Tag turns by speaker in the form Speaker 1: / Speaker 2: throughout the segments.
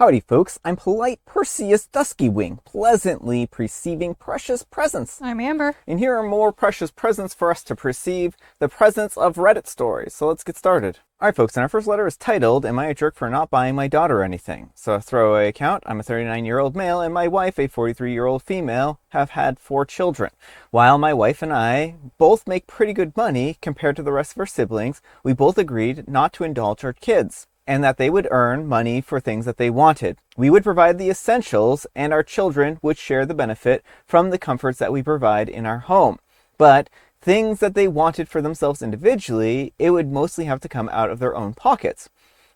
Speaker 1: Howdy folks, I'm polite Perseus Duskywing, pleasantly perceiving precious presents.
Speaker 2: I'm Amber.
Speaker 1: And here are more precious presents for us to perceive, the presents of Reddit stories. So let's get started. Alright folks, and our first letter is titled, Am I a Jerk for Not Buying My Daughter Anything? So a throwaway account, I'm a 39-year-old male and my wife, a 43-year-old female, have had 4 children. While my wife and I both make pretty good money compared to the rest of our siblings, we both agreed not to indulge our kids, and that they would earn money for things that they wanted. We would provide the essentials, and our children would share the benefit from the comforts that we provide in our home. But things that they wanted for themselves individually, it would mostly have to come out of their own pockets.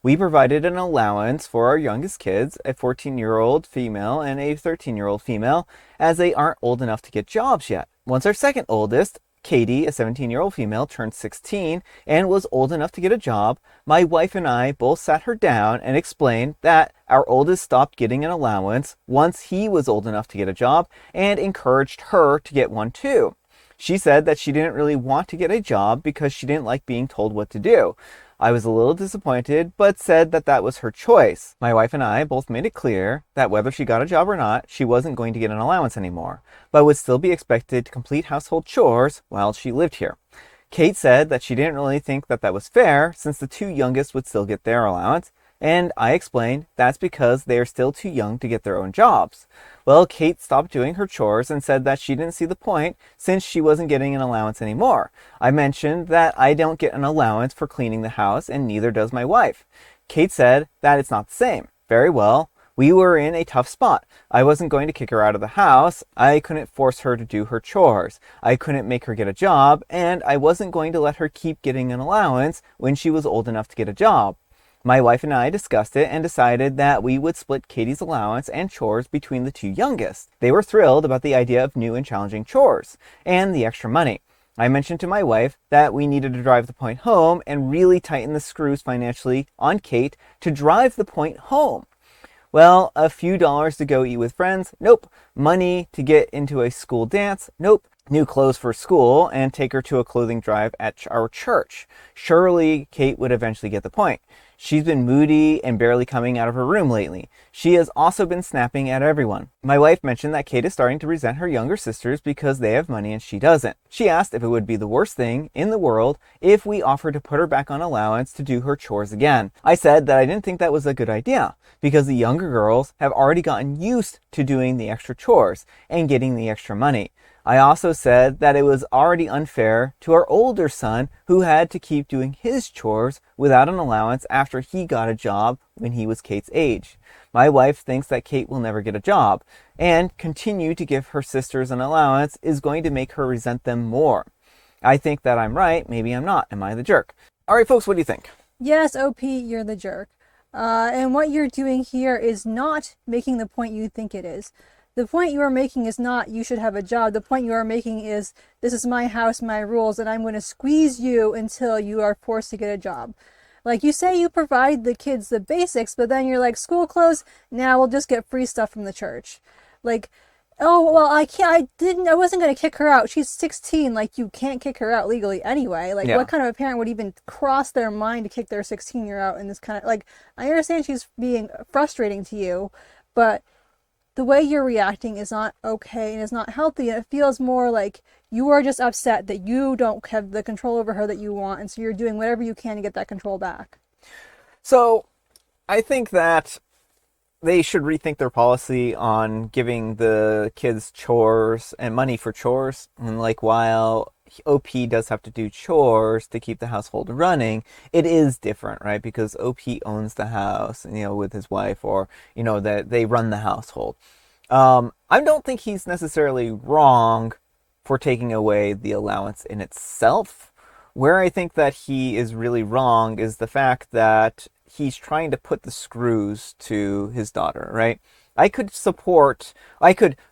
Speaker 1: We provided an allowance for our youngest kids, a 14-year-old female and a 13-year-old female, as they aren't old enough to get jobs yet. Once our second oldest, Katie, a 17-year-old female, turned 16 and was old enough to get a job, my wife and I both sat her down and explained that our oldest stopped getting an allowance once he was old enough to get a job and encouraged her to get one too. She said that she didn't really want to get a job because she didn't like being told what to do. I was a little disappointed, but said that that was her choice. My wife and I both made it clear that whether she got a job or not, she wasn't going to get an allowance anymore, but would still be expected to complete household chores while she lived here. Kate said that she didn't really think that that was fair since the 2 youngest would still get their allowance, and I explained that's because they are still too young to get their own jobs. Well, Kate stopped doing her chores and said that she didn't see the point since she wasn't getting an allowance anymore. I mentioned that I don't get an allowance for cleaning the house and neither does my wife. Kate said that it's not the same. Very well. We were in a tough spot. I wasn't going to kick her out of the house. I couldn't force her to do her chores. I couldn't make her get a job, and I wasn't going to let her keep getting an allowance when she was old enough to get a job. My wife and I discussed it and decided that we would split Katie's allowance and chores between the 2 youngest. They were thrilled about the idea of new and challenging chores and the extra money. I mentioned to my wife that we needed to drive the point home and really tighten the screws financially on Kate to drive the point home. Well, a few dollars to go eat with friends? Nope. Money to get into a school dance? Nope. New clothes for school and take her to a clothing drive at our church. Surely Kate would eventually get the point. She's been moody and barely coming out of her room lately. She has also been snapping at everyone. My wife mentioned that Kate is starting to resent her younger sisters because they have money and she doesn't. She asked if it would be the worst thing in the world if we offered to put her back on allowance to do her chores again. I said that I didn't think that was a good idea because the younger girls have already gotten used to doing the extra chores and getting the extra money. I also said that it was already unfair to our older son who had to keep doing his chores without an allowance after he got a job when he was Kate's age. My wife thinks that Kate will never get a job, and continue to give her sisters an allowance is going to make her resent them more. I think that I'm right, maybe I'm not. Am I the jerk? Alright folks, what do you think?
Speaker 2: Yes, OP, you're the jerk. And what you're doing here is not making the point you think it is. The point you are making is not you should have a job. The point you are making is this is my house, my rules, and I'm going to squeeze you until you are forced to get a job. Like you say you provide the kids the basics, but then you're like, school clothes, now we'll just get free stuff from the church. Like, oh, well, I wasn't going to kick her out. She's 16. Like, you can't kick her out legally anyway. Like,
Speaker 1: Yeah.
Speaker 2: What kind of a parent would even cross their mind to kick their 16-year-old out in this kind of, like, I understand she's being frustrating to you, but the way you're reacting is not okay and is not healthy. And it feels more like you are just upset that you don't have the control over her that you want. And so you're doing whatever you can to get that control back.
Speaker 1: So, I think that they should rethink their policy on giving the kids chores and money for chores. And like, while OP does have to do chores to keep the household running, it is different, right? Because OP owns the house, with his wife, or, that they run the household. I don't think he's necessarily wrong for taking away the allowance in itself. Where I think that he is really wrong is the fact that he's trying to put the screws to his daughter, right? I could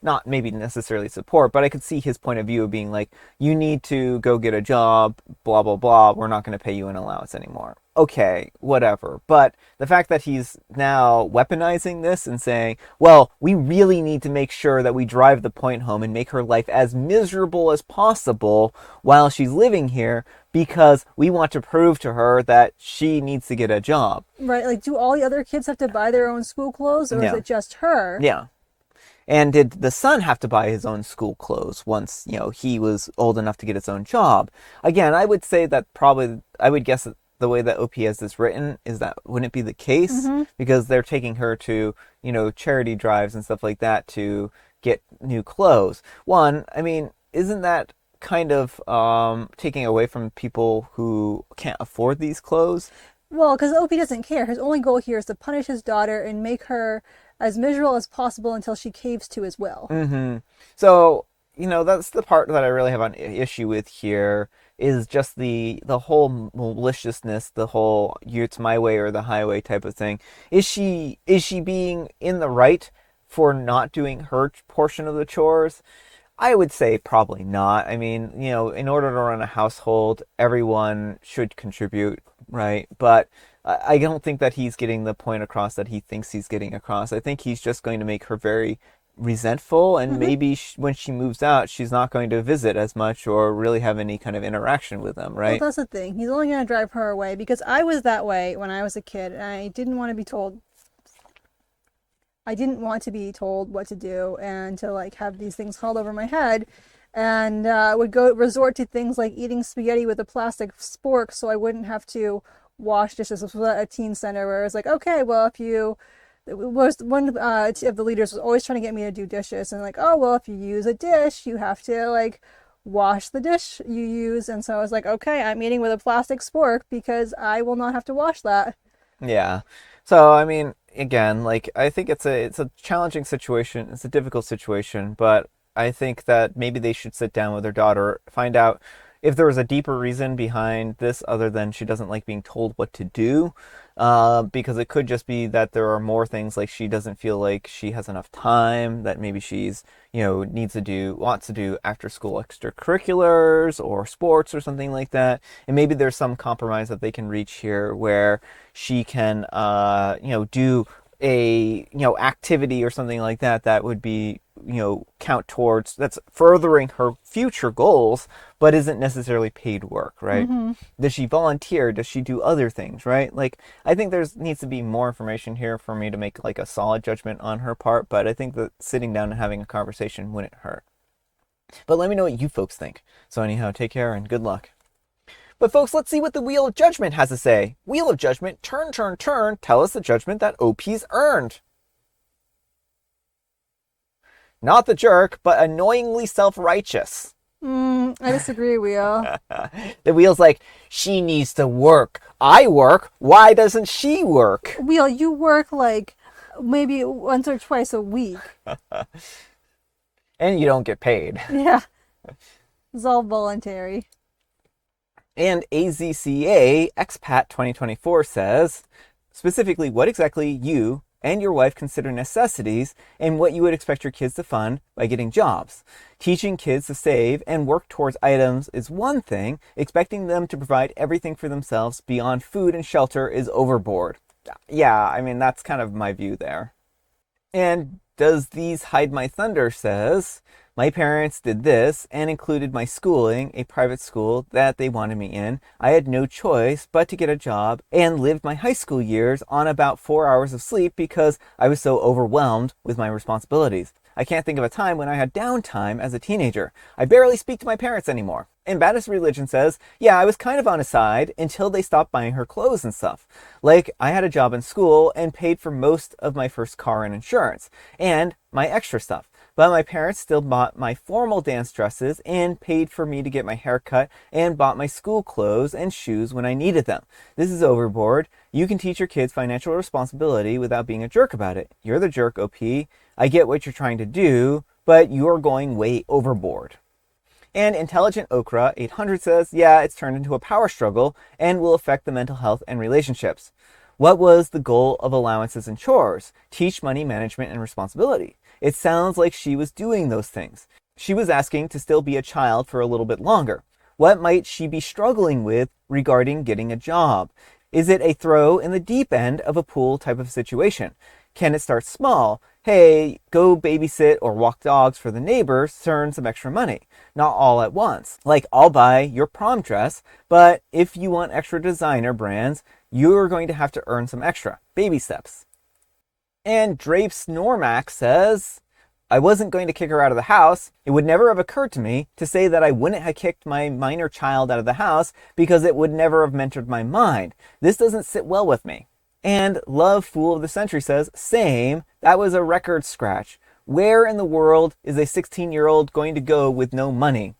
Speaker 1: not maybe necessarily support, but I could see his point of view of being like, you need to go get a job, blah, blah, blah, we're not going to pay you an allowance anymore. Okay, whatever. But the fact that he's now weaponizing this and saying, well, we really need to make sure that we drive the point home and make her life as miserable as possible while she's living here, because we want to prove to her that she needs to get a job.
Speaker 2: Right, like, do all the other kids have to buy their own school clothes, or is
Speaker 1: Yeah.
Speaker 2: it just her?
Speaker 1: Yeah. And did the son have to buy his own school clothes once, he was old enough to get his own job? Again, I would say that I would guess that the way that OP has this written is that wouldn't be the case, because they're taking her to, charity drives and stuff like that to get new clothes. One, I mean, isn't that kind of taking away from people who can't afford these clothes?
Speaker 2: Well, because OP doesn't care. His only goal here is to punish his daughter and make her as miserable as possible until she caves to his will.
Speaker 1: So, that's the part that I really have an issue with here, is just the whole maliciousness, the whole it's my way or the highway type of thing. Is she being in the right for not doing her portion of the chores? I would say probably not. I mean, in order to run a household, everyone should contribute, right? But I don't think that he's getting the point across that he thinks he's getting across. I think he's just going to make her very resentful, and maybe when she moves out, she's not going to visit as much or really have any kind of interaction with them, right?
Speaker 2: Well, that's the thing. He's only going to drive her away, because I was that way when I was a kid, and I didn't want to be told what to do and to have these things hauled over my head, and would resort to things like eating spaghetti with a plastic spork so I wouldn't have to wash dishes. This was at a teen center where it was like, okay, well, one of the leaders was always trying to get me to do dishes, and oh, well, if you use a dish, you have to wash the dish you use. And so I was like, okay, I'm eating with a plastic spork because I will not have to wash that.
Speaker 1: Yeah. So, I mean, again, I think it's a challenging situation. It's a difficult situation, but I think that maybe they should sit down with their daughter, find out if there was a deeper reason behind this other than she doesn't like being told what to do. Because it could just be that there are more things, like she doesn't feel like she has enough time, that maybe she's, wants to do after school extracurriculars or sports or something like that. And maybe there's some compromise that they can reach here where she can, do a, activity or something like that that would be, count towards, that's furthering her future goals, but isn't necessarily paid work, right? Does she volunteer? Does she do other things, right? I think needs to be more information here for me to make a solid judgment on her part, but I think that sitting down and having a conversation wouldn't hurt. But let me know what you folks think. So anyhow, take care and good luck. But folks, let's see what the Wheel of Judgment has to say. Wheel of Judgment, turn, turn, turn. Tell us the judgment that OP's earned. Not the jerk, but annoyingly self-righteous.
Speaker 2: I disagree, Wheel.
Speaker 1: The Wheel's like, she needs to work. I work. Why doesn't she work?
Speaker 2: Wheel, you work maybe once or twice a week.
Speaker 1: And you don't get paid.
Speaker 2: Yeah. It's all voluntary.
Speaker 1: And AZCA Expat 2024 says, specifically, what exactly you and your wife consider necessities and what you would expect your kids to fund by getting jobs. Teaching kids to save and work towards items is one thing. Expecting them to provide everything for themselves beyond food and shelter is overboard. Yeah, I mean, that's kind of my view there. And Does These Hide My Thunder says, my parents did this and included my schooling, a private school that they wanted me in. I had no choice but to get a job and lived my high school years on about 4 hours of sleep because I was so overwhelmed with my responsibilities. I can't think of a time when I had downtime as a teenager. I barely speak to my parents anymore. And Baptist Religion says, yeah, I was kind of on his side until they stopped buying her clothes and stuff. I had a job in school and paid for most of my first car and insurance and my extra stuff. But my parents still bought my formal dance dresses and paid for me to get my hair cut and bought my school clothes and shoes when I needed them. This is overboard. You can teach your kids financial responsibility without being a jerk about it. You're the jerk, OP. I get what you're trying to do, but you're going way overboard. And Intelligent Okra 800 says, yeah, it's turned into a power struggle and will affect the mental health and relationships. What was the goal of allowances and chores? Teach money management and responsibility. It sounds like she was doing those things. She was asking to still be a child for a little bit longer. What might she be struggling with regarding getting a job? Is it a throw in the deep end of a pool type of situation? Can it start small? Hey, go babysit or walk dogs for the neighbors to earn some extra money. Not all at once. Like, I'll buy your prom dress, but if you want extra designer brands, you're going to have to earn some extra. Baby steps. And Drapes Normax says, I wasn't going to kick her out of the house. It would never have occurred to me to say that I wouldn't have kicked my minor child out of the house because it would never have entered my mind. This doesn't sit well with me. And Love Fool of the Century says, same, that was a record scratch. Where in the world is a 16-year-old going to go with no money?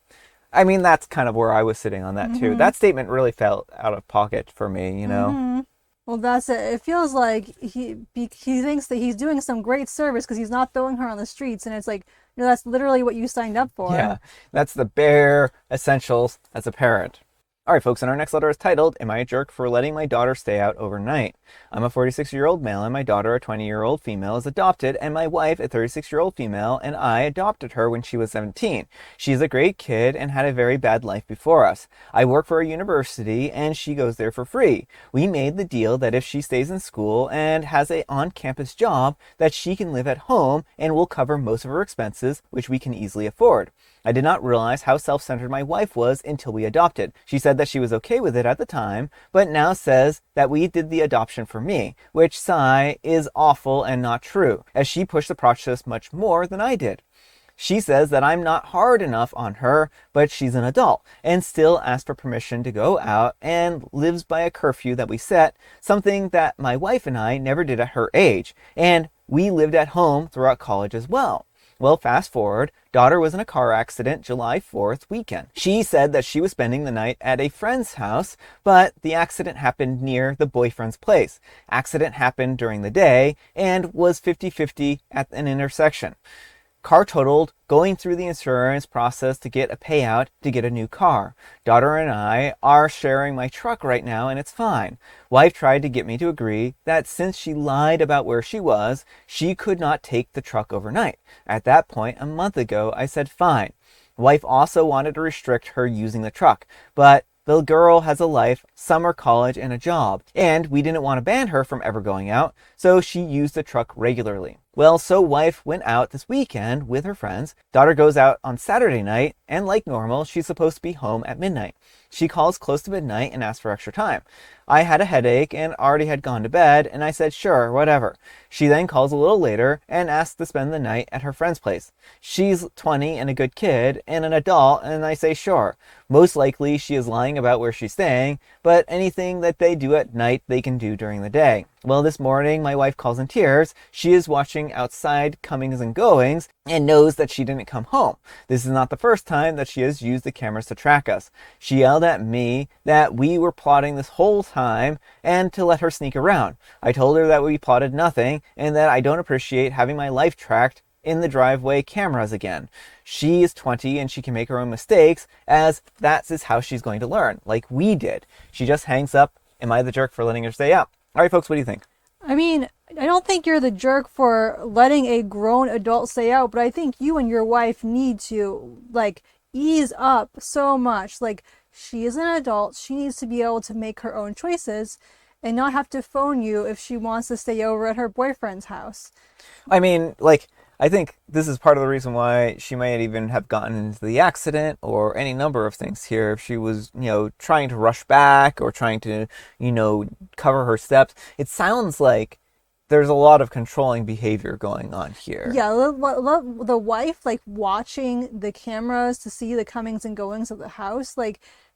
Speaker 1: I mean, that's kind of where I was sitting on that too. That statement really felt out of pocket for me, you know?
Speaker 2: Well, that's it. It feels like he thinks that he's doing some great service because he's not throwing her on the streets, and it's like, that's literally what you signed up for.
Speaker 1: Yeah, that's the bare essentials as a parent. All right, folks, and our next letter is titled, Am I a Jerk for Letting My Daughter Stay Out Overnight? I'm a 46-year-old male, and my daughter, a 20-year-old female, is adopted, and my wife, a 36-year-old female, and I adopted her when she was 17. She's a great kid and had a very bad life before us. I work for a university, and she goes there for free. We made the deal that if she stays in school and has an on-campus job, that she can live at home and will cover most of her expenses, which we can easily afford. I did not realize how self-centered my wife was until we adopted. She said that she was okay with it at the time, but now says that we did the adoption for me, which, sigh, is awful and not true, as she pushed the process much more than I did. She says that I'm not hard enough on her, but she's an adult, and still asks for permission to go out and lives by a curfew that we set, something that my wife and I never did at her age, and we lived at home throughout college as well. Well, fast forward, daughter was in a car accident July 4th weekend. She said that she was spending the night at a friend's house, but the accident happened near the boyfriend's place. Accident happened during the day and was 50-50 at an intersection. Car totaled, going through the insurance process to get a payout to get a new car. Daughter and I are sharing my truck right now, and it's fine. Wife tried to get me to agree that since she lied about where she was, she could not take the truck overnight. At that point, a month ago, I said fine. Wife also wanted to restrict her using the truck, but the girl has a life, summer college, and a job, and we didn't want to ban her from ever going out, so she used the truck regularly. Well, so wife went out this weekend with her friends. Daughter goes out on Saturday night, and like normal, she's supposed to be home at midnight. She calls close to midnight and asks for extra time. I had a headache and already had gone to bed, and I said, sure, whatever. She then calls a little later and asks to spend the night at her friend's place. She's 20 and a good kid and an adult, and I say, sure. Most likely she is lying about where she's staying, but anything that they do at night, they can do during the day. Well, this morning, my wife calls in tears. She is watching outside comings and goings and knows that she didn't come home. This is not the first time that she has used the cameras to track us. She yelled at me that we were plotting this whole time and to let her sneak around. I told her that we plotted nothing and that I don't appreciate having my life tracked in the driveway cameras again. She is 20 and she can make her own mistakes, as that is how she's going to learn, like we did. She just hangs up, am I the jerk for letting her stay out? All right, folks, what do you think?
Speaker 2: I mean, I don't think you're the jerk for letting a grown adult stay out, but I think you and your wife need to, ease up so much. She is an adult. She needs to be able to make her own choices and not have to phone you if she wants to stay over at her boyfriend's house.
Speaker 1: I mean, I think this is part of the reason why she might even have gotten into the accident or any number of things here. If she was, trying to rush back or trying to, cover her steps. It sounds like there's a lot of controlling behavior going on here.
Speaker 2: Yeah, the wife, watching the cameras to see the comings and goings of the house,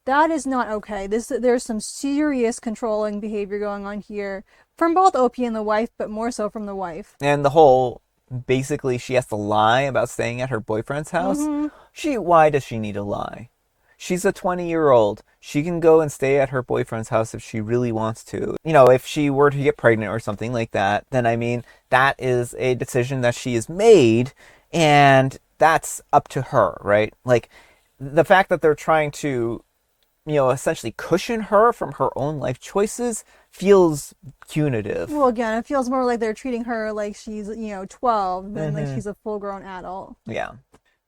Speaker 2: that is not okay. There's some serious controlling behavior going on here from both Opie and the wife, but more so from the wife.
Speaker 1: And the whole... basically she has to lie about staying at her boyfriend's house. Why does she need to lie? She's a 20-year-old. She can go and stay at her boyfriend's house if she really wants to. If she were to get pregnant or something like that, then that is a decision that she has made, and that's up to her, right? The fact that they're trying to essentially cushion her from her own life choices feels punitive.
Speaker 2: Well, again, it feels more like they're treating her like she's, 12 than like she's a full-grown adult.
Speaker 1: Yeah.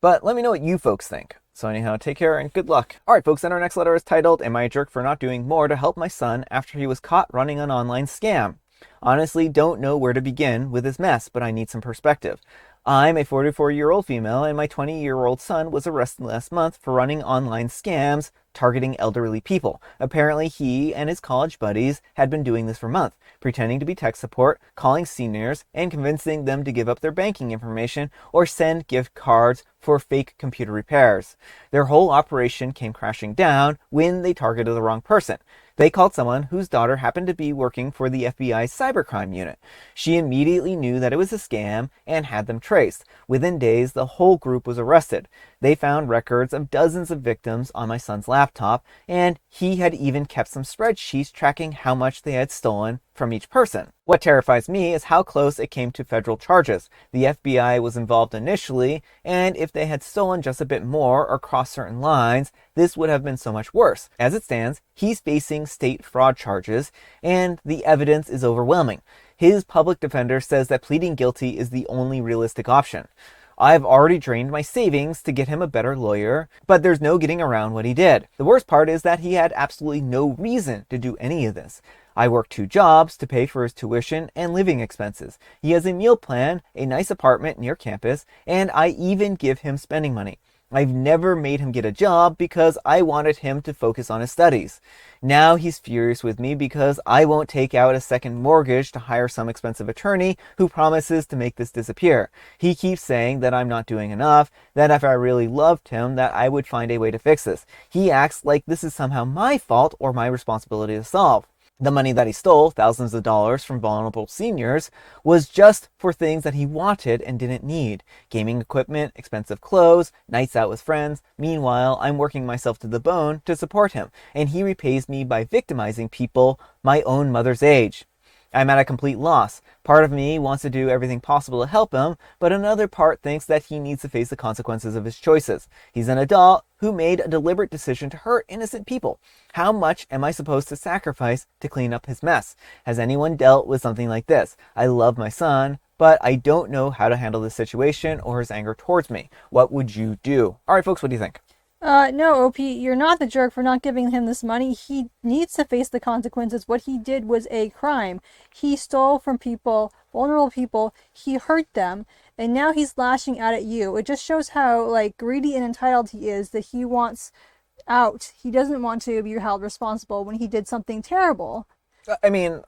Speaker 1: But let me know what you folks think. So anyhow, take care and good luck. All right, folks, and our next letter is titled, Am I a Jerk for Not Doing More to Help My Son After He Was Caught Running an Online Scam? Honestly, don't know where to begin with this mess, but I need some perspective. I'm a 44-year-old female, and my 20-year-old son was arrested last month for running online scams targeting elderly people. Apparently, he and his college buddies had been doing this for months, pretending to be tech support, calling seniors, and convincing them to give up their banking information or send gift cards for fake computer repairs. Their whole operation came crashing down when they targeted the wrong person. They called someone whose daughter happened to be working for the FBI's cybercrime unit. She immediately knew that it was a scam and had them traced. Within days, the whole group was arrested. They found records of dozens of victims on my son's laptop, and he had even kept some spreadsheets tracking how much they had stolen from each person. What terrifies me is how close it came to federal charges. The FBI was involved initially, and if they had stolen just a bit more or crossed certain lines, this would have been so much worse. As it stands, he's facing state fraud charges, and the evidence is overwhelming. His public defender says that pleading guilty is the only realistic option. I've already drained my savings to get him a better lawyer, but there's no getting around what he did. The worst part is that he had absolutely no reason to do any of this. I work 2 jobs to pay for his tuition and living expenses. He has a meal plan, a nice apartment near campus, and I even give him spending money. I've never made him get a job because I wanted him to focus on his studies. Now he's furious with me because I won't take out a second mortgage to hire some expensive attorney who promises to make this disappear. He keeps saying that I'm not doing enough, that if I really loved him, that I would find a way to fix this. He acts like this is somehow my fault or my responsibility to solve. The money that he stole, thousands of dollars from vulnerable seniors, was just for things that he wanted and didn't need. Gaming equipment, expensive clothes, nights out with friends. Meanwhile, I'm working myself to the bone to support him, and he repays me by victimizing people my own mother's age. I'm at a complete loss. Part of me wants to do everything possible to help him, but another part thinks that he needs to face the consequences of his choices. He's an adult who made a deliberate decision to hurt innocent people. How much am I supposed to sacrifice to clean up his mess? Has anyone dealt with something like this? I love my son, but I don't know how to handle this situation or his anger towards me. What would you do? All right, folks, what do you think?
Speaker 2: No, OP, you're not the jerk for not giving him this money. He needs to face the consequences. What he did was a crime. He stole from people, vulnerable people. He hurt them, and now he's lashing out at you. It just shows how, greedy and entitled he is, that he wants out. He doesn't want to be held responsible when he did something terrible.
Speaker 1: I mean,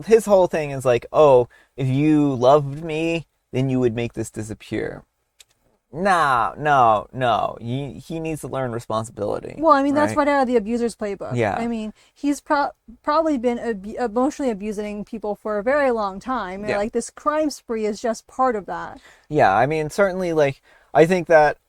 Speaker 1: his whole thing is like, oh, if you loved me, then you would make this disappear. No. He needs to learn responsibility.
Speaker 2: Well, I mean, that's
Speaker 1: right
Speaker 2: right out of the abuser's playbook.
Speaker 1: Yeah.
Speaker 2: I mean, he's probably been emotionally abusing people for a very long time.
Speaker 1: Yeah.
Speaker 2: And, this crime spree is just part of that.
Speaker 1: Yeah, I mean, certainly, I think that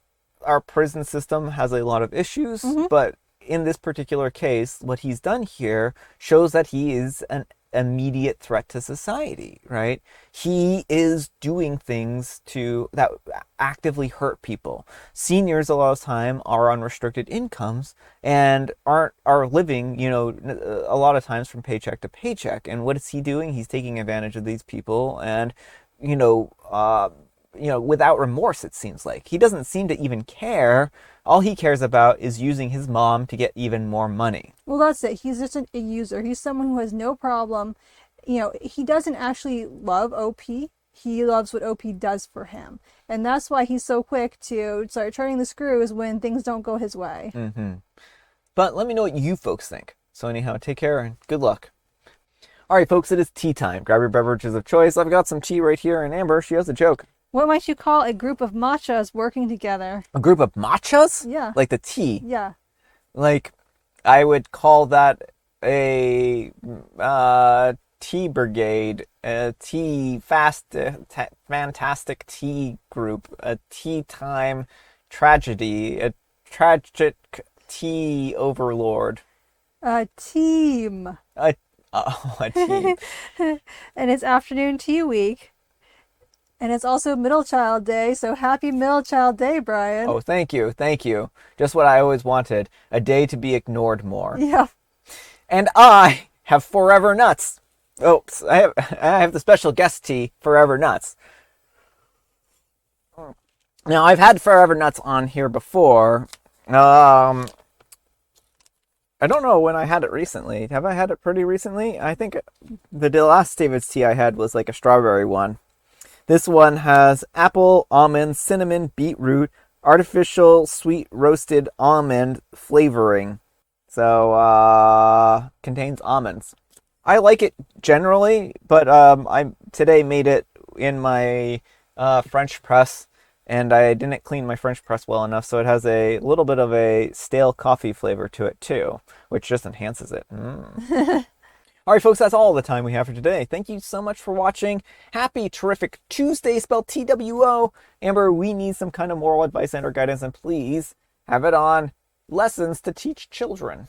Speaker 1: our prison system has a lot of issues, but in this particular case, what he's done here shows that he is an immediate threat to society, right? He is doing things that actively hurt people. Seniors a lot of time are on restricted incomes and are living, a lot of times from paycheck to paycheck. And what is he doing? He's taking advantage of these people and, without remorse, it seems like. He doesn't seem to even care. All he cares about is using his mom to get even more money.
Speaker 2: Well, that's it. He's just a user. He's someone who has no problem. He doesn't actually love OP. He loves what OP does for him. And that's why he's so quick to start turning the screws when things don't go his way.
Speaker 1: But let me know what you folks think. So anyhow, take care and good luck. All right, folks, it is tea time. Grab your beverages of choice. I've got some tea right here, and Amber, she has a joke.
Speaker 2: What might you call a group of matchas working together?
Speaker 1: A group of matchas?
Speaker 2: Yeah.
Speaker 1: Like the tea?
Speaker 2: Yeah.
Speaker 1: I would call that a tea brigade, a fantastic tea group, a tea time tragedy, a tragic tea overlord.
Speaker 2: A team.
Speaker 1: A team.
Speaker 2: And it's afternoon tea week. And it's also Middle Child Day, so happy Middle Child Day, Brian.
Speaker 1: Oh, thank you. Just what I always wanted, a day to be ignored more.
Speaker 2: Yeah.
Speaker 1: And I have Forever Nuts. Oops, I have the special guest tea, Forever Nuts. Now, I've had Forever Nuts on here before. I don't know when I had it recently. Have I had it pretty recently? I think the last David's tea I had was like a strawberry one. This one has apple, almond, cinnamon, beetroot, artificial sweet roasted almond flavoring. So, contains almonds. I like it generally, but I today made it in my French press, and I didn't clean my French press well enough, so it has a little bit of a stale coffee flavor to it too, which just enhances it. All right, folks, that's all the time we have for today. Thank you so much for watching. Happy terrific Tuesday, spelled TWO. Amber, we need some kind of moral advice and or guidance, and please have it on lessons to teach children.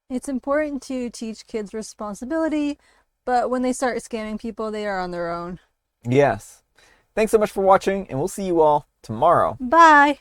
Speaker 2: It's important to teach kids responsibility, but when they start scamming people, they are on their own.
Speaker 1: Yes. Thanks so much for watching, and we'll see you all tomorrow.
Speaker 2: Bye!